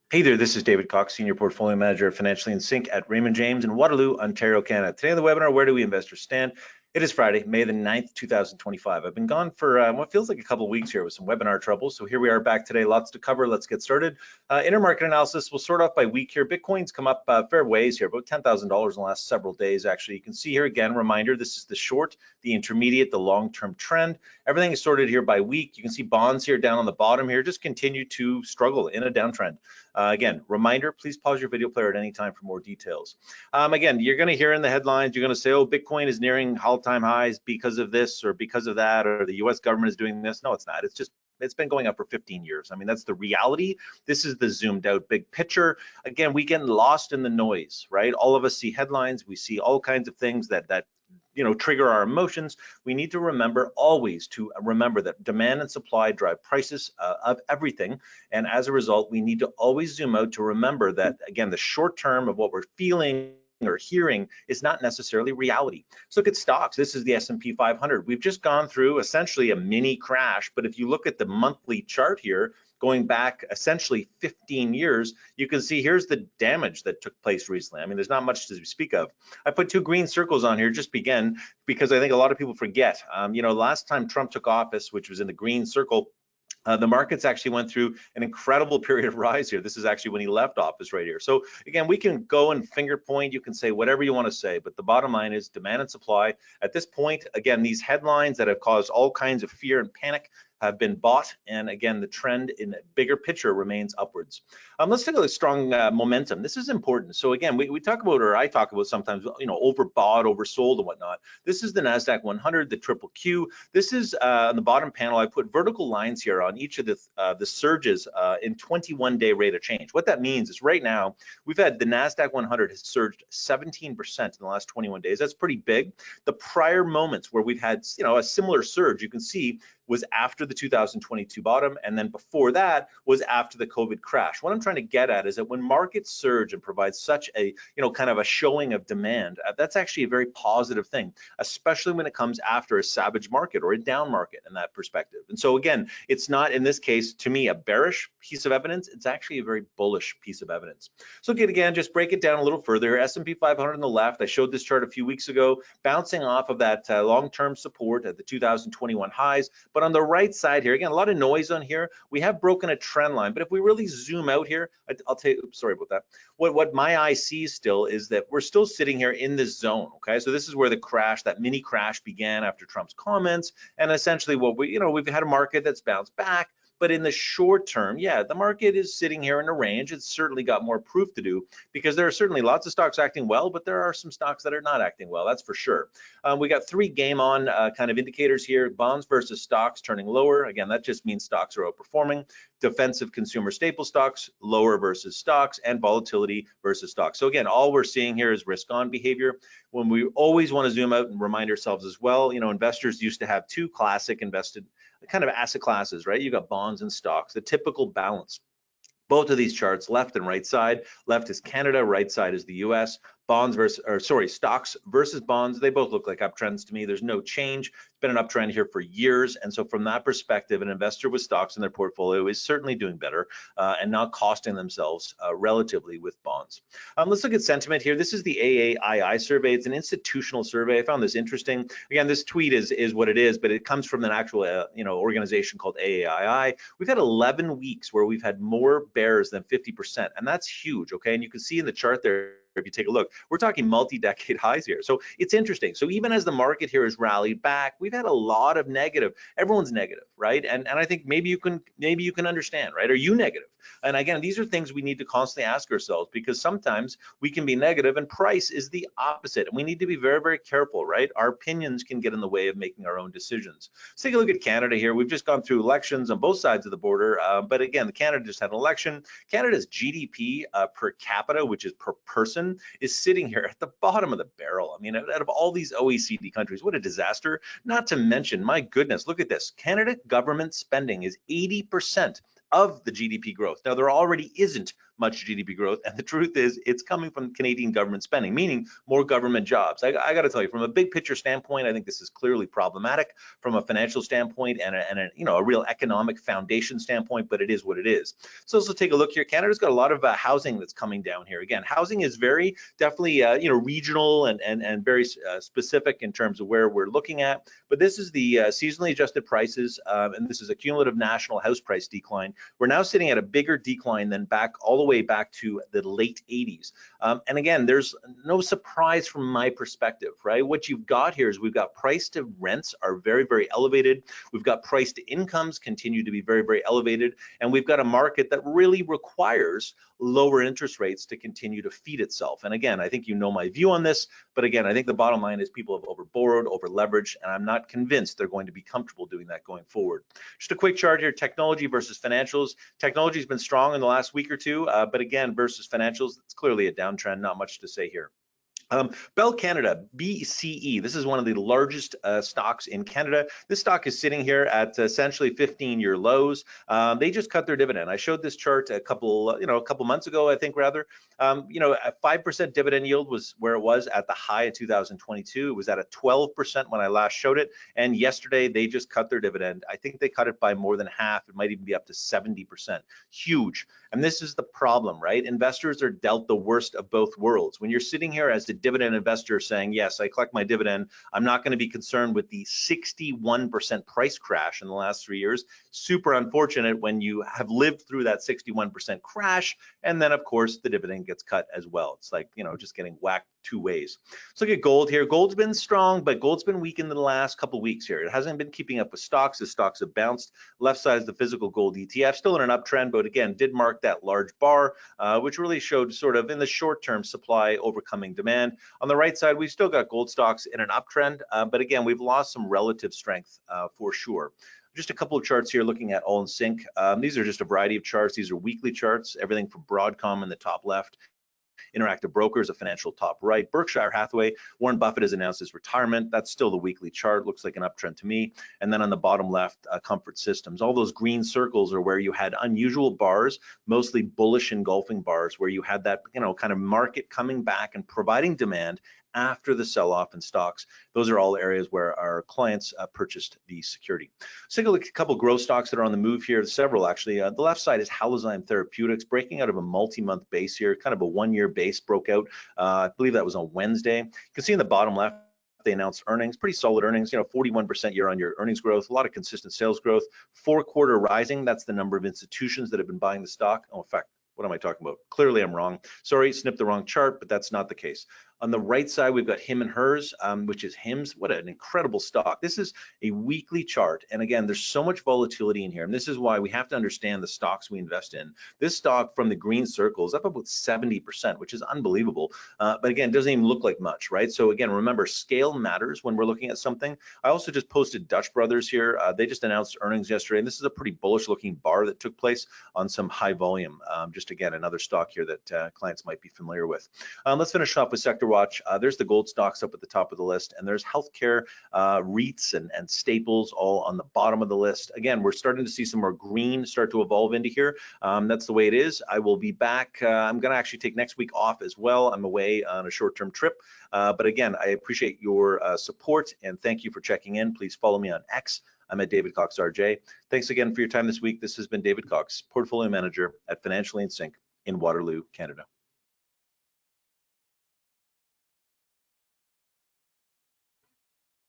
Hey there, this is David Cox, Senior Portfolio Manager of Financially in Sync at Raymond James in Waterloo, Ontario, Canada. Today on the webinar, Where Do We Investors Stand? It is Friday, May the 9th, 2025. I've been gone for what feels like a couple of weeks here with some webinar trouble. So here we are back today, lots to cover. Let's get started. Intermarket analysis, we'll sort off by week here. Bitcoin's come up fair ways here, about $10,000 in the last several days, actually. You can see here again, reminder, this is the short, the intermediate, the long-term trend. Everything is sorted here by week. You can see bonds here down on the bottom here, just continue to struggle in a downtrend. Again, reminder, please pause your video player at any time for more details. Again, you're going to hear in the headlines, you're going to say, oh, Bitcoin is nearing all-time highs because of this or because of that, or the US government is doing this. No, it's not. It's been going up for 15 years. I mean, that's the reality. This is the zoomed out big picture. Again, we get lost in the noise, right? All of us see headlines. We see all kinds of things that trigger our emotions. We need to remember always to remember that demand and supply drive prices of everything. And as a result, we need to always zoom out to remember that, again, the short term of what we're feeling or hearing is not necessarily reality. So look at stocks. This is the S&P 500. We've just gone through essentially a mini crash, but if you look at the monthly chart here, going back essentially 15 years, you can see here's the damage that took place recently. I mean, there's not much to speak of. I put two green circles on here just again, because I think a lot of people forget. Last time Trump took office, which was in the green circle, the markets actually went through an incredible period of rise here. This is actually when he left office right here. So again, we can go and finger point, you can say whatever you want to say, but the bottom line is demand and supply. At this point, again, these headlines that have caused all kinds of fear and panic have been bought, and again, the trend in the bigger picture remains upwards. Let's take a look at strong momentum. This is important. So again, we talk about, or I talk about sometimes, overbought, oversold, and whatnot. This is the Nasdaq 100, the triple Q. This is on the bottom panel. I put vertical lines here on each of the surges in 21-day rate of change. What that means is right now we've had the Nasdaq 100 has surged 17% in the last 21 days. That's pretty big. The prior moments where we've had a similar surge, you can see, was after the 2022 bottom, and then before that was after the COVID crash. What I'm trying to get at is that when markets surge and provide such a kind of a showing of demand, that's actually a very positive thing, especially when it comes after a savage market or a down market in that perspective. And so again, it's not in this case to me a bearish piece of evidence, it's actually a very bullish piece of evidence. So again, just break it down a little further. S&P 500 on the left, I showed this chart a few weeks ago, bouncing off of that long-term support at the 2021 highs. But on the right side here, again, a lot of noise on here. We have broken a trend line, but if we really zoom out here, I'll tell you, sorry about that. What my eye sees still is that we're still sitting here in this zone, okay? So this is where the crash, that mini crash began after Trump's comments. And essentially what we've had a market that's bounced back. But in the short term, yeah, the market is sitting here in a range. It's certainly got more proof to do because there are certainly lots of stocks acting well, but there are some stocks that are not acting well, that's for sure. We got three game on kind of indicators here, bonds versus stocks turning lower. Again, that just means stocks are outperforming. Defensive consumer staple stocks, lower versus stocks, and volatility versus stocks. So again, all we're seeing here is risk on behavior. When we always want to zoom out and remind ourselves as well, investors used to have two classic invested kind of asset classes, right? You got bonds and stocks, the typical balance. Both of these charts, left and right side. Left is Canada, right side is the US. Stocks versus bonds, they both look like uptrends to me. There's no change. It's been an uptrend here for years. And so from that perspective, an investor with stocks in their portfolio is certainly doing better and not costing themselves relatively with bonds. Let's look at sentiment here. This is the AAII survey. It's an institutional survey. I found this interesting. Again, this tweet is what it is, but it comes from an actual organization called AAII. We've had 11 weeks where we've had more bears than 50%, and that's huge, okay? And you can see in the chart there, if you take a look, we're talking multi-decade highs here. So it's interesting. So even as the market here has rallied back, we've had a lot of negative. Everyone's negative, right? And I think maybe you can understand, right? Are you negative? And again, these are things we need to constantly ask ourselves, because sometimes we can be negative and price is the opposite. And we need to be very, very careful, right? Our opinions can get in the way of making our own decisions. Let's take a look at Canada here. We've just gone through elections on both sides of the border. But again, Canada just had an election. Canada's GDP per capita, which is per person, is sitting here at the bottom of the barrel. I mean, out of all these OECD countries, what a disaster. Not to mention, my goodness, look at this. Canada government spending is 80% of the GDP growth. Now, there already isn't much GDP growth. And the truth is, it's coming from Canadian government spending, meaning more government jobs. I got to tell you, from a big picture standpoint, I think this is clearly problematic from a financial standpoint and a real economic foundation standpoint, but it is what it is. So let's take a look here. Canada's got a lot of housing that's coming down here. Again, housing is very definitely regional and very specific in terms of where we're looking at. But this is the seasonally adjusted prices, and this is a cumulative national house price decline. We're now sitting at a bigger decline than all the way back to the late 80s. And again, there's no surprise from my perspective, right? What you've got here is we've got price to rents are very, very elevated. We've got price to incomes continue to be very, very elevated. And we've got a market that really requires lower interest rates to continue to feed itself. And again, I think you know my view on this, but again, I think the bottom line is people have overborrowed, over leveraged, and I'm not convinced they're going to be comfortable doing that going forward. Just a quick chart here, technology versus financials. Technology has been strong in the last week or two, but again, versus financials, it's clearly a downtrend, not much to say here. Bell Canada, BCE, this is one of the largest stocks in Canada. This stock is sitting here at essentially 15-year lows. They just cut their dividend. I showed this chart a couple months ago, I think rather. A 5% dividend yield was where it was at the high of 2022. It was at a 12% when I last showed it. And yesterday they just cut their dividend. I think they cut it by more than half. It might even be up to 70%. Huge. And this is the problem, right? Investors are dealt the worst of both worlds. When you're sitting here as the dividend investor saying, yes, I collect my dividend, I'm not going to be concerned with the 61% price crash in the last 3 years. Super unfortunate when you have lived through that 61% crash, and then of course the dividend gets cut as well. It's like, just getting whacked two ways. Let's look at gold here. Gold's been strong, but gold's been weak in the last couple of weeks here. It hasn't been keeping up with stocks. The stocks have bounced. Left side is the physical gold ETF, still in an uptrend, but again, did mark that large bar, which really showed sort of in the short term supply overcoming demand. On the right side, we've still got gold stocks in an uptrend, but again, we've lost some relative strength for sure. Just a couple of charts here looking at All in Sync. These are just a variety of charts. These are weekly charts, everything from Broadcom in the top left, Interactive Brokers, a financial top right, Berkshire Hathaway, Warren Buffett has announced his retirement. That's still the weekly chart, looks like an uptrend to me. And then on the bottom left, Comfort Systems. All those green circles are where you had unusual bars, mostly bullish engulfing bars, where you had that kind of market coming back and providing demand after the sell-off in stocks. Those are all areas where our clients purchased the security. Let's take a look at a couple of growth stocks that are on the move here, several actually. The left side is Halozyme Therapeutics, breaking out of a multi-month base here, kind of a one-year base broke out. I believe that was on Wednesday. You can see in the bottom left, they announced earnings, pretty solid earnings, 41% year-on-year earnings growth, a lot of consistent sales growth, 4-quarter rising. That's the number of institutions that have been buying the stock. Oh, in fact, what am I talking about? Clearly I'm wrong. Sorry, snipped the wrong chart, but that's not the case. On the right side, we've got Him and Hers, which is Hims. What an incredible stock. This is a weekly chart. And again, there's so much volatility in here. And this is why we have to understand the stocks we invest in. This stock from the green circle is up about 70%, which is unbelievable. But again, it doesn't even look like much, right? So again, remember, scale matters when we're looking at something. I also just posted Dutch Brothers here. They just announced earnings yesterday. And this is a pretty bullish looking bar that took place on some high volume. Just again, another stock here that clients might be familiar with. Let's finish off with Sector Watch. There's the gold stocks up at the top of the list, and there's healthcare, REITs, and staples all on the bottom of the list. Again, we're starting to see some more green start to evolve into here. That's the way it is. I will be back. I'm going to actually take next week off as well. I'm away on a short-term trip. But again, I appreciate your support, and thank you for checking in. Please follow me on X. I'm at David Cox RJ. Thanks again for your time this week. This has been David Cox, Portfolio Manager at Financially in Sync in Waterloo, Canada.